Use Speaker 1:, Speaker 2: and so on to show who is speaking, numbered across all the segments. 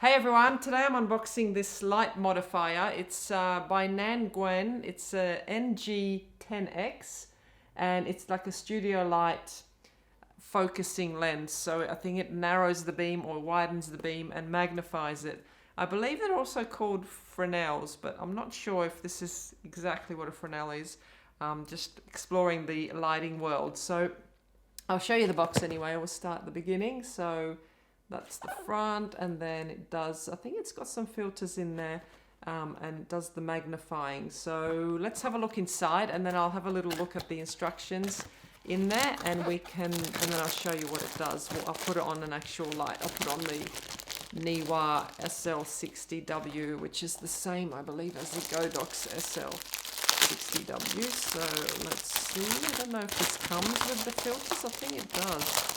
Speaker 1: Hey everyone, today I'm unboxing this light modifier. It's by Nan. It's a NG-10X and it's like a studio light focusing lens. So I think it narrows the beam or widens the beam and magnifies it. I believe they're also called Fresnels, but I'm not sure if this is exactly what a Fresnel is. Just exploring the lighting world. So I'll show you the box anyway. We'll start at the beginning. So that's the front, and then it does, I think it's got some filters in there, and it does the magnifying. So let's have a look inside, and then I'll have a little look at the instructions in there, and then I'll show you what it does. Well, I'll put it on an actual light. I'll put on the Neewer SL60W, which is the same, I believe, as the Godox SL60W. So let's see. I don't know if this comes with the filters. I think it does.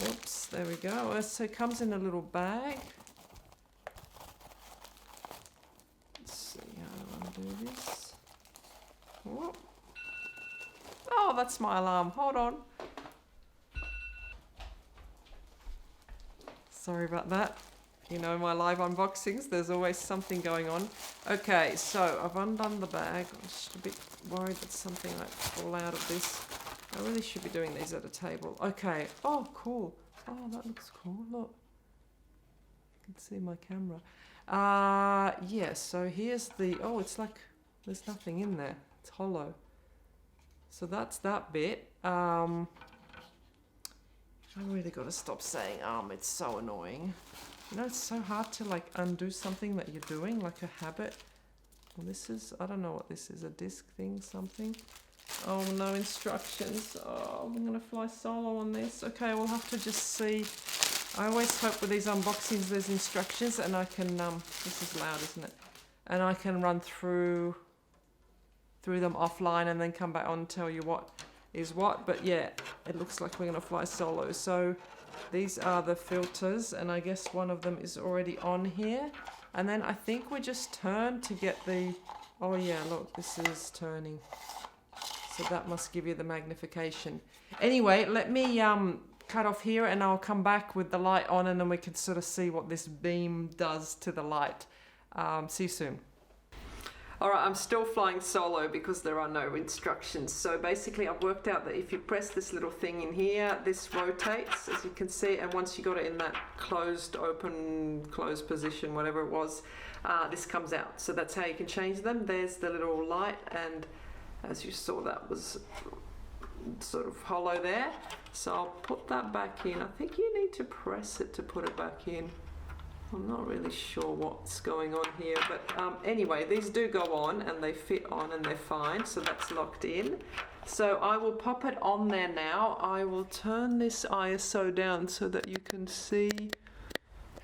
Speaker 1: Oops, there we go. So it comes in a little bag. Let's see how do I do this. Whoop. Oh, that's my alarm. Hold on. Sorry about that. You know, my live unboxings, there's always something going on. Okay, so I've undone the bag. I'm just a bit worried that something might fall out of this. I really should be doing these at a table. Okay. Oh, cool. Oh, that looks cool. Look. You can see my camera. Yeah, so here's the... Oh, it's like there's nothing in there. It's hollow. So that's that bit. I really got to stop saying it's so annoying. You know, it's so hard to like undo something that you're doing, like a habit. Well, this is... I don't know what this is. A disc thing, something. Oh, no instructions. Oh, I'm going to fly solo on this. Okay, we'll have to just see. I always hope with these unboxings there's instructions and I can, this is loud, isn't it? And I can run through them offline and then come back on and tell you what is what. But yeah, it looks like we're going to fly solo. So these are the filters, and I guess one of them is already on here. And then I think we just turn to get the... Oh yeah, look, this is turning. So that must give you the magnification. Anyway, let me cut off here and I'll come back with the light on, and then we can sort of see what this beam does to the light. See you soon. Alright, I'm still flying solo because there are no instructions. So basically I've worked out that if you press this little thing in here, this rotates, as you can see, and once you got it in that closed position, whatever it was, this comes out. So that's how you can change them. There's the little light, and as you saw, that was sort of hollow there. So I'll put that back in. I think you need to press it to put it back in. I'm not really sure what's going on here, but anyway, these do go on and they fit on and they're fine. So that's locked in. So I will pop it on there now. I will turn this ISO down so that you can see.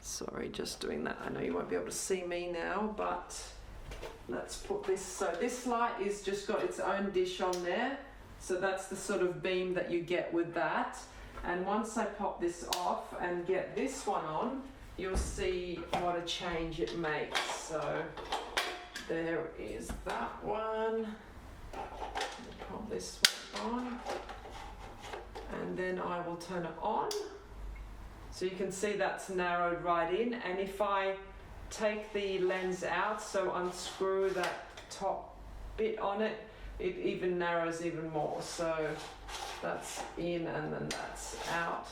Speaker 1: Sorry, just doing that. I know you won't be able to see me now, but let's put this. So this light is just got its own dish on there. So that's the sort of beam that you get with that. And once I pop this off and get this one on, you'll see what a change it makes. So there is that one. Pop this one on. And then I will turn it on. So you can see that's narrowed right in. And if I take the lens out, so unscrew that top bit on it, it even narrows even more. So that's in and then that's out.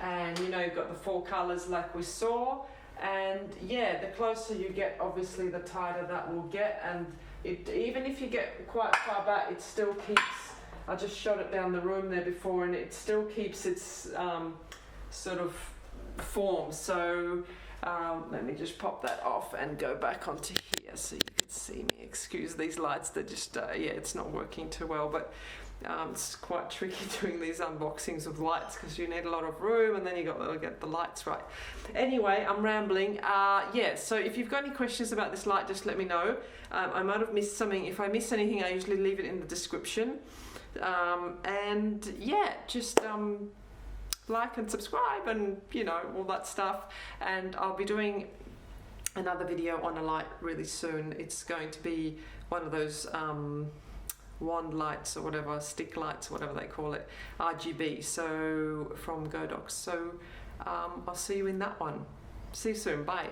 Speaker 1: And you know, you've got the 4 colors like we saw. And yeah, the closer you get, obviously the tighter that will get. And it, even if you get quite far back, it still keeps, I just shot it down the room there before, and it still keeps its sort of form. So let me just pop that off and go back onto here so you can see me. Excuse these lights, they're just, yeah, it's not working too well, but it's quite tricky doing these unboxings with lights because you need a lot of room and then you got to get the lights right. Anyway, I'm rambling. Yeah, so if you've got any questions about this light, just let me know. I might have missed something. If I miss anything, I usually leave it in the description. And yeah, just like and subscribe and you know, all that stuff. And I'll be doing another video on a light really soon. It's going to be one of those wand lights or whatever, stick lights, whatever they call it, RGB, so from Godox. So I'll see you in that one. See you soon. Bye.